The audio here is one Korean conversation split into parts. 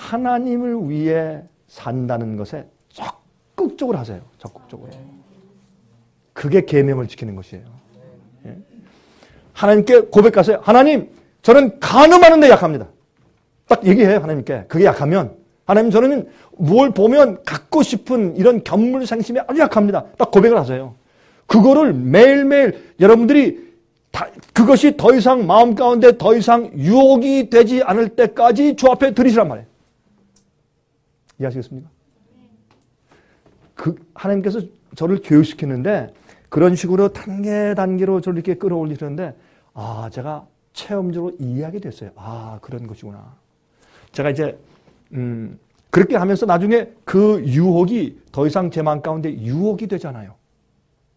하나님을 위해 산다는 것에 적극적으로 하세요. 적극적으로. 그게 계명을 지키는 것이에요. 예. 하나님께 고백하세요. 하나님, 저는 가늠하는데 약합니다. 딱 얘기해요. 하나님께. 그게 약하면 하나님, 저는 뭘 보면 갖고 싶은 이런 견물생심에 아주 약합니다. 딱 고백을 하세요. 그거를 매일매일 여러분들이 그것이 더 이상 마음 가운데 더 이상 유혹이 되지 않을 때까지 주 앞에 드리시란 말이에요. 이해하시겠습니까? 하나님께서 저를 교육시키는데 그런 식으로 단계로 저를 이렇게 끌어올리시는데 제가 체험적으로 이해하게 됐어요. 그런 것이구나. 제가 이제 그렇게 하면서 나중에 그 유혹이 더 이상 제 마음 가운데 유혹이 되잖아요.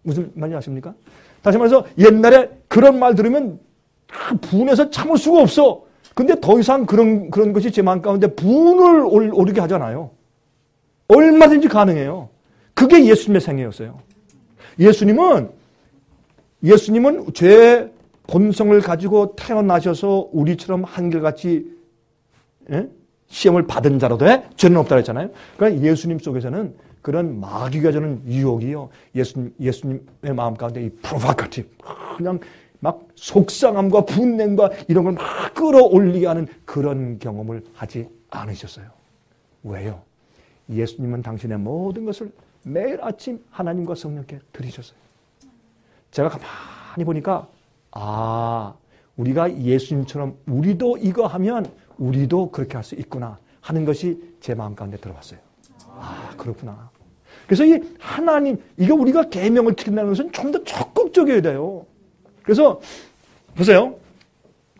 무슨 말인지 아십니까? 다시 말해서 옛날에 그런 말 들으면 분해서 참을 수가 없어. 근데 더 이상 그런 것이 제 마음 가운데 분을 오르게 하잖아요. 얼마든지 가능해요. 그게 예수님의 생애였어요. 예수님은 죄의 본성을 가지고 태어나셔서 우리처럼 한결같이 시험을 받은 자로도 죄는 없다 그랬잖아요. 그러니까 예수님 속에서는 그런 마귀가 저는 유혹이요. 예수님의 마음 가운데 이 프로바카티브, 그냥 막 속상함과 분냄과 이런 걸 막 끌어올리게 하는 그런 경험을 하지 않으셨어요. 왜요? 예수님은 당신의 모든 것을 매일 아침 하나님과 성령께 드리셨어요. 제가 가만히 보니까 우리가 예수님처럼 우리도 이거 하면 우리도 그렇게 할 수 있구나 하는 것이 제 마음 가운데 들어왔어요. 그렇구나. 그래서 이 하나님, 이거 우리가 계명을 지킨다는 것은 좀 더 적극적이어야 돼요. 그래서 보세요.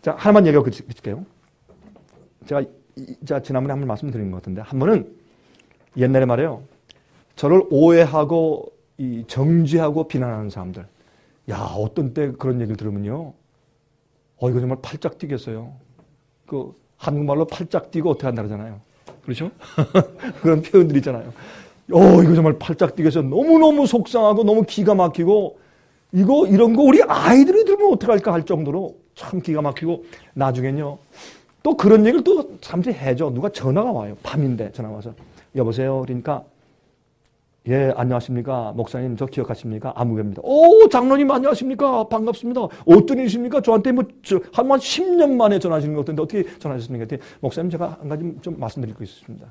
자, 하나만 얘기하고 그칠게요. 제가 지난번에 한 번 말씀드린 것 같은데, 한 번은 옛날에 말이에요. 저를 오해하고 정죄하고 비난하는 사람들. 어떤 때 그런 얘기를 들으면요. 이거 정말 팔짝 뛰겠어요. 한국말로 팔짝 뛰고 어떻게 한다 그러잖아요. 그렇죠? 그런 표현들 있잖아요. 이거 정말 팔짝 뛰겠어요. 너무너무 속상하고 너무 기가 막히고 이런 거 우리 아이들이 들으면 어떡할까 할 정도로 참 기가 막히고 나중엔요. 또 그런 얘기를 또 사람들이 해줘. 누가 전화가 와요. 밤인데 전화 와서 여보세요. 그러니까 예, 안녕하십니까. 목사님, 저 기억하십니까? 아무개입니다. 장로님, 안녕하십니까? 반갑습니다. 어떤 일이십니까? 저한테 한 10년 만에 전화하시는 것 같은데 어떻게 전화하셨습니까? 목사님, 제가 한 가지 좀 말씀드릴 거 있습니다.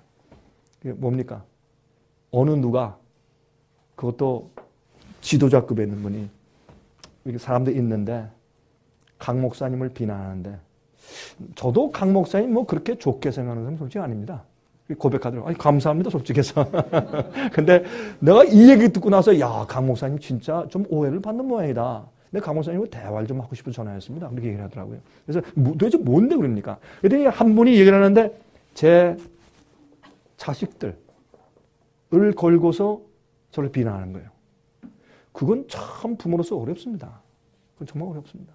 그게 뭡니까? 어느 누가, 그것도 지도자급에 있는 분이, 이렇게 사람들이 있는데, 강 목사님을 비난하는데, 저도 강 목사님 그렇게 좋게 생각하는 사람 솔직히 아닙니다. 고백하더라고요. 감사합니다, 솔직해서. 근데 내가 이 얘기 듣고 나서, 강 목사님 진짜 좀 오해를 받는 모양이다. 근데 강 목사님과 대화를 좀 하고 싶은 전화였습니다. 그렇게 얘기를 하더라고요. 그래서 도대체 뭔데 그럽니까? 그랬더니 한 분이 얘기를 하는데, 제 자식들을 걸고서 저를 비난하는 거예요. 그건 참 부모로서 어렵습니다. 그건 정말 어렵습니다.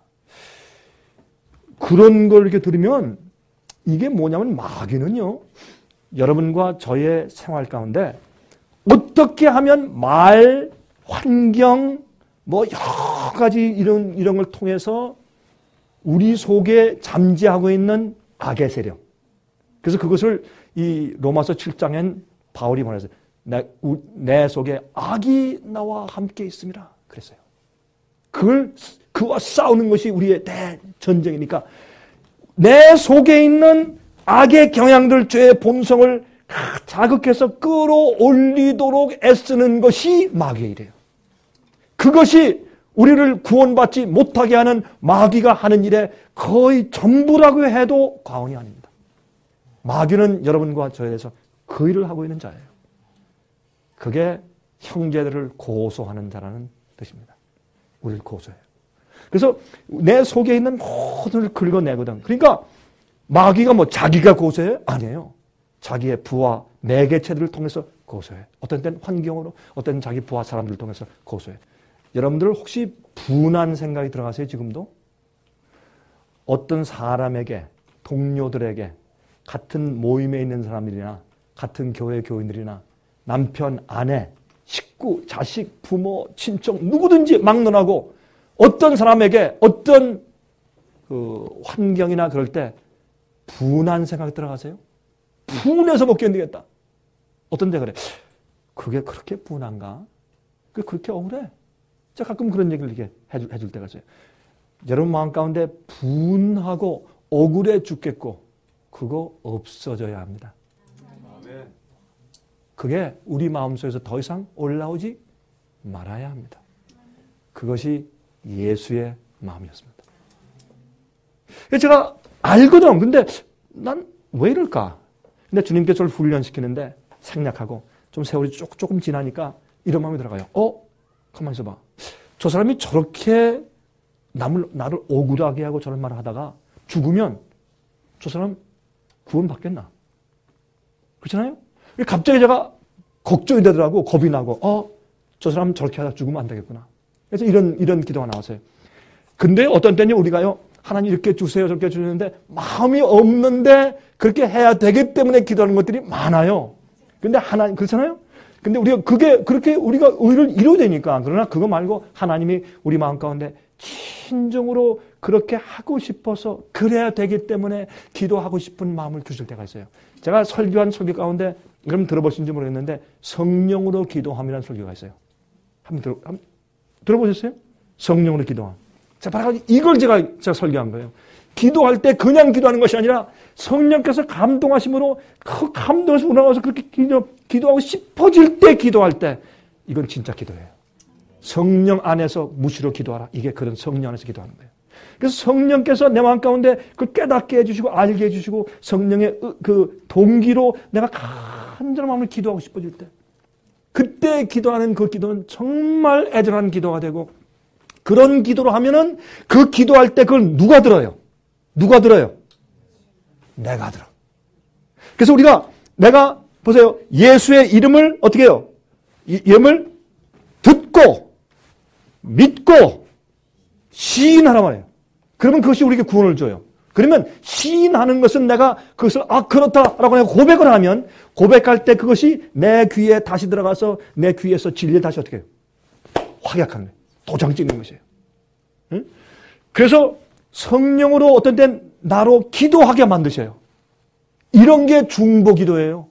그런 걸 이렇게 들으면, 이게 뭐냐면 마귀는요, 여러분과 저의 생활 가운데 어떻게 하면 말, 환경, 여러 가지 이런 걸 통해서 우리 속에 잠재하고 있는 악의 세력. 그래서 그것을 이 로마서 7장엔 바울이 말했어요. 내 속에 악이 나와 함께 있습니다. 그랬어요. 그와 싸우는 것이 우리의 대전쟁이니까 내 속에 있는 악의 경향들, 죄의 본성을 자극해서 끌어올리도록 애쓰는 것이 마귀의 일이에요. 그것이 우리를 구원받지 못하게 하는 마귀가 하는 일의 거의 전부라고 해도 과언이 아닙니다. 마귀는 여러분과 저에 대해서 그 일을 하고 있는 자예요. 그게 형제들을 고소하는 자라는 뜻입니다. 우리를 고소해요. 그래서 내 속에 있는 모든 걸 긁어내거든. 그러니까 마귀가 자기가 고소해요? 아니에요. 자기의 부하, 매개체들을 통해서 고소해요. 어떤 때는 환경으로, 어떤 때는 자기 부하 사람들을 통해서 고소해요. 여러분들 혹시 분한 생각이 들어가세요, 지금도? 어떤 사람에게, 동료들에게, 같은 모임에 있는 사람들이나, 같은 교회 교인들이나, 남편, 아내, 식구, 자식, 부모, 친척, 누구든지 막론하고, 어떤 사람에게, 어떤 환경이나 그럴 때, 분한 생각이 들어가세요? 분해서 못 견디겠다. 어떤 데 그래. 그게 그렇게 분한가? 그게 그렇게 억울해? 제가 가끔 그런 얘기를 이렇게 해줄 때가 있어요. 여러분 마음 가운데 분하고 억울해 죽겠고 그거 없어져야 합니다. 그게 우리 마음속에서 더 이상 올라오지 말아야 합니다. 그것이 예수의 마음이었습니다. 제가 알거든. 근데 난 왜 이럴까? 근데 주님께서 저를 훈련시키는데 생략하고 좀 세월이 조금 지나니까 이런 마음이 들어가요. 가만히 있어봐. 저 사람이 저렇게 나를 억울하게 하고 저런 말을 하다가 죽으면 저 사람 구원받겠나? 그렇잖아요? 갑자기 제가 걱정이 되더라고. 겁이 나고 저 사람 저렇게 하다 죽으면 안 되겠구나. 그래서 이런 기도가 나왔어요. 근데 어떤 때는 우리가요. 하나님 이렇게 주세요 저렇게 주시는데 마음이 없는데 그렇게 해야 되기 때문에 기도하는 것들이 많아요. 근데 하나님 그렇잖아요? 근데 우리가 그렇게 우리가 의를 이루어야 되니까. 그러나 그거 말고 하나님이 우리 마음 가운데 진정으로 그렇게 하고 싶어서 그래야 되기 때문에 기도하고 싶은 마음을 주실 때가 있어요. 제가 설교한 설교 가운데 여러분 들어보신지 모르겠는데 성령으로 기도함이라는 설교가 있어요. 한번 들어보셨어요? 성령으로 기도함. 자, 바로 이걸 제가 설교한 거예요. 기도할 때 그냥 기도하는 것이 아니라 성령께서 감동하심으로 그 감동에서 올라가서 그렇게 기도하고 싶어질 때 기도할 때 이건 진짜 기도예요. 성령 안에서 무시로 기도하라. 이게 그런 성령 안에서 기도하는 거예요. 그래서 성령께서 내 마음 가운데 그걸 깨닫게 해주시고 알게 해주시고 성령의 그 동기로 내가 간절한 마음을 기도하고 싶어질 때 그때 기도하는 그 기도는 정말 애절한 기도가 되고 그런 기도로 하면은 그 기도할 때 그걸 누가 들어요? 누가 들어요? 내가 들어. 그래서 내가 보세요. 예수의 이름을 어떻게 해요? 이름을 듣고 믿고 시인하란 말이에요. 그러면 그것이 우리에게 구원을 줘요. 그러면 시인하는 것은 내가 그것을 그렇다라고 내가 고백을 하면 고백할 때 그것이 내 귀에 다시 들어가서 내 귀에서 진리를 다시 어떻게 해요? 확약하는 거예요. 도장 찍는 것이에요. 응? 그래서 성령으로 어떤 때는 나로 기도하게 만드셔요. 이런 게 중보기도예요.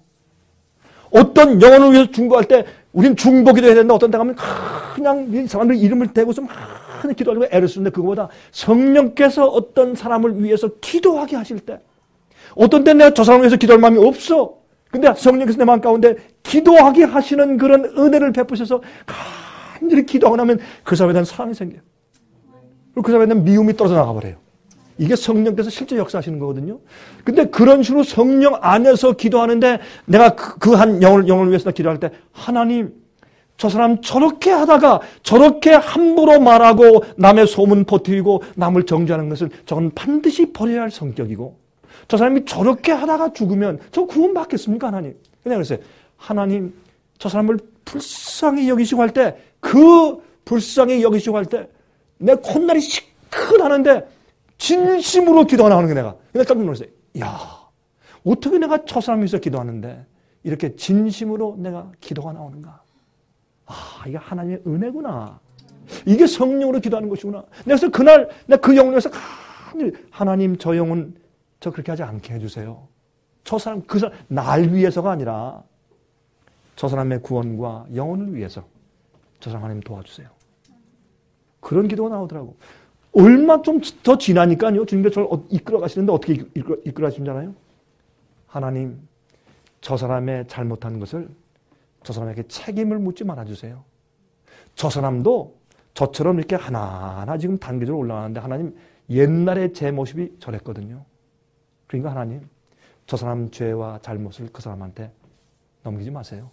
어떤 영혼을 위해서 중보할 때 우린 중보기도 해야 된다. 어떤 데 가면 그냥 이 사람들 이름을 대고서 많이 기도하려고 애를 쓰는데 그거보다 성령께서 어떤 사람을 위해서 기도하게 하실 때 어떤 때는 내가 저 사람을 위해서 기도할 마음이 없어. 근데 성령께서 내 마음 가운데 기도하게 하시는 그런 은혜를 베푸셔서 간절히 기도하고 나면 그 사람에 대한 사랑이 생겨요. 그리고 그 사람에 대한 미움이 떨어져 나가버려요. 이게 성령께서 실제 역사하시는 거거든요. 근데 그런 식으로 성령 안에서 기도하는데 내가 그 한 영혼을 위해서 기도할 때 하나님 저 사람 저렇게 하다가 저렇게 함부로 말하고 남의 소문 퍼뜨리고 남을 정죄하는 것은 저건 반드시 버려야 할 성격이고 저 사람이 저렇게 하다가 죽으면 저 구원받겠습니까 하나님? 그냥 그랬어요. 하나님 저 사람을 불쌍히 여기시고 할 때 그 불쌍히 여기시고 할 때 내 콧날이 시큰하는데 진심으로 기도가 나오는 게 내가 깜짝 놀랐어요. 야, 어떻게 내가 저 사람 위해서 기도하는데 이렇게 진심으로 내가 기도가 나오는가? 이게 하나님의 은혜구나. 이게 성령으로 기도하는 것이구나. 그래서 그날 내가 그 영혼을 위해서 하나님 저 영혼 저 그렇게 하지 않게 해주세요. 저 사람 그 사람 날 위해서가 아니라 저 사람의 구원과 영혼을 위해서 저 사람 하나님 도와주세요. 그런 기도가 나오더라고. 얼마 좀 더 지나니까요. 주님께서 저를 이끌어 가시는데 어떻게 이끌어 가시는 줄 알아요? 하나님 저 사람의 잘못한 것을 저 사람에게 책임을 묻지 말아주세요. 저 사람도 저처럼 이렇게 하나하나 지금 단계적으로 올라가는데 하나님 옛날에 제 모습이 저랬거든요. 그러니까 하나님 저 사람 죄와 잘못을 그 사람한테 넘기지 마세요.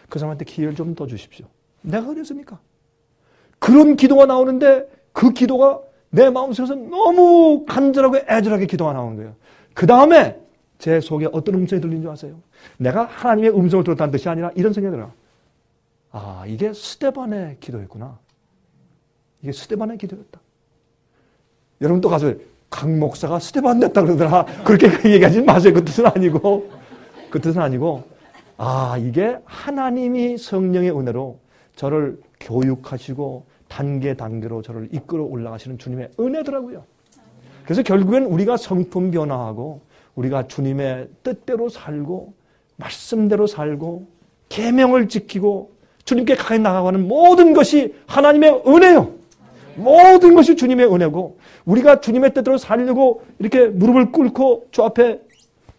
그 사람한테 기회를 좀 더 주십시오. 내가 그랬습니까? 그런 기도가 나오는데 그 기도가 내 마음속에서 너무 간절하고 애절하게 기도가 나오는 거예요. 그 다음에 제 속에 어떤 음성이 들리는 줄 아세요? 내가 하나님의 음성을 들었다는 뜻이 아니라 이런 생각이 들어요. 이게 스데반의 기도였구나. 이게 스데반의 기도였다. 여러분 또 가서 강 목사가 스데반 됐다 그러더라. 그렇게 얘기하지 마세요. 그 뜻은 아니고. 그 뜻은 아니고 이게 하나님이 성령의 은혜로 저를 교육하시고 단계로 저를 이끌어 올라가시는 주님의 은혜더라고요. 그래서 결국엔 우리가 성품 변화하고 우리가 주님의 뜻대로 살고 말씀대로 살고 계명을 지키고 주님께 가까이 나가는 모든 것이 하나님의 은혜요. 모든 것이 주님의 은혜고 우리가 주님의 뜻대로 살려고 이렇게 무릎을 꿇고 주 앞에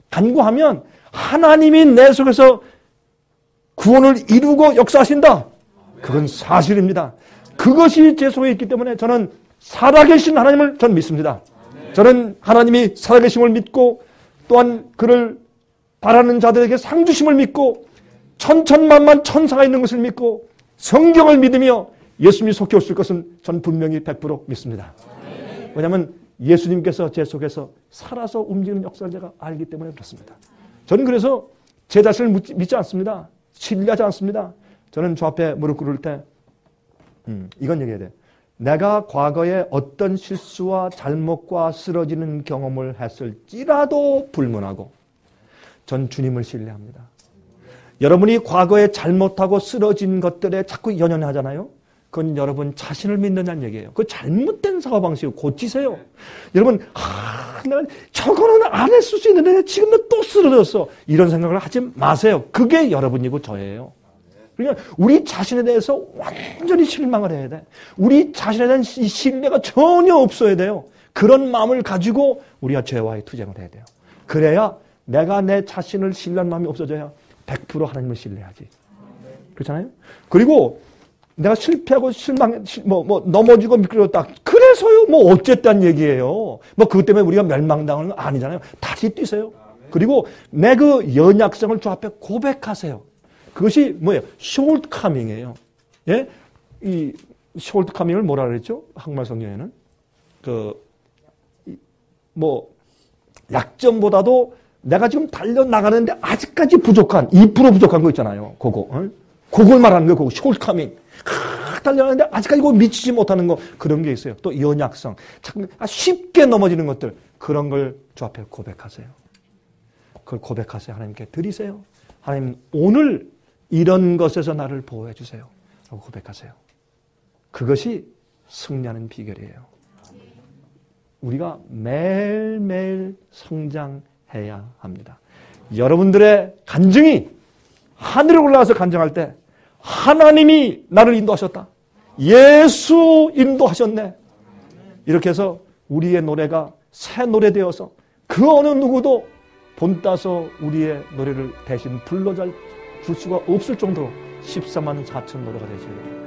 간구하면 하나님이 내 속에서 구원을 이루고 역사하신다. 그건 사실입니다. 그것이 제 속에 있기 때문에 저는 살아계신 하나님을 저는 믿습니다. 저는 하나님이 살아계심을 믿고 또한 그를 바라는 자들에게 상 주심을 믿고 천천만만 천사가 있는 것을 믿고 성경을 믿으며 예수님이 속해 오실 것은 전 분명히 100% 믿습니다. 왜냐하면 예수님께서 제 속에서 살아서 움직이는 역사를 제가 알기 때문에 그렇습니다. 저는 그래서 제 자신을 믿지 않습니다. 신뢰하지 않습니다. 저는 주 앞에 무릎 꿇을 때 이건 얘기해야 돼요. 내가 과거에 어떤 실수와 잘못과 쓰러지는 경험을 했을지라도 불문하고 전 주님을 신뢰합니다. 여러분이 과거에 잘못하고 쓰러진 것들에 자꾸 연연하잖아요. 그건 여러분 자신을 믿느냐는 얘기예요. 그 잘못된 사고방식을 고치세요. 여러분 내가 저거는 안 했을 수 있는데 지금 또 쓰러졌어. 이런 생각을 하지 마세요. 그게 여러분이고 저예요. 그러니까 우리 자신에 대해서 완전히 실망을 해야 돼. 우리 자신에 대한 이 신뢰가 전혀 없어야 돼요. 그런 마음을 가지고 우리가 죄와의 투쟁을 해야 돼요. 그래야 내가 내 자신을 신뢰하는 마음이 없어져야 100% 하나님을 신뢰하지. 그렇잖아요? 그리고 내가 실패하고 넘어지고 미끄러졌다. 그래서요, 어쨌다는 얘기예요. 그것 때문에 우리가 멸망당하는 건 아니잖아요. 다시 뛰세요. 그리고 내 그 연약성을 주 앞에 고백하세요. 그것이 뭐예요? 숄트카밍이에요. 예? 이 숄트카밍을 뭐라 그랬죠? 한국말 성경에는. 약점보다도 내가 지금 달려나가는데 아직까지 부족한, 2% 부족한 거 있잖아요. 그걸 말하는 거예요. 그거 숄트카밍. 달려가는데 아직까지 미치지 못하는 거, 그런 게 있어요. 또 연약성. 쉽게 넘어지는 것들. 그런 걸 주 앞에 고백하세요. 그걸 고백하세요. 하나님께 드리세요. 하나님, 오늘 이런 것에서 나를 보호해 주세요. 라고 고백하세요. 그것이 승리하는 비결이에요. 우리가 매일매일 성장해야 합니다. 여러분들의 간증이 하늘에 올라가서 간증할 때 하나님이 나를 인도하셨다. 예수 인도하셨네. 이렇게 해서 우리의 노래가 새 노래 되어서 그 어느 누구도 본따서 우리의 노래를 대신 불러줄 수가 없을 정도로 14만 4천 노래가 되죠.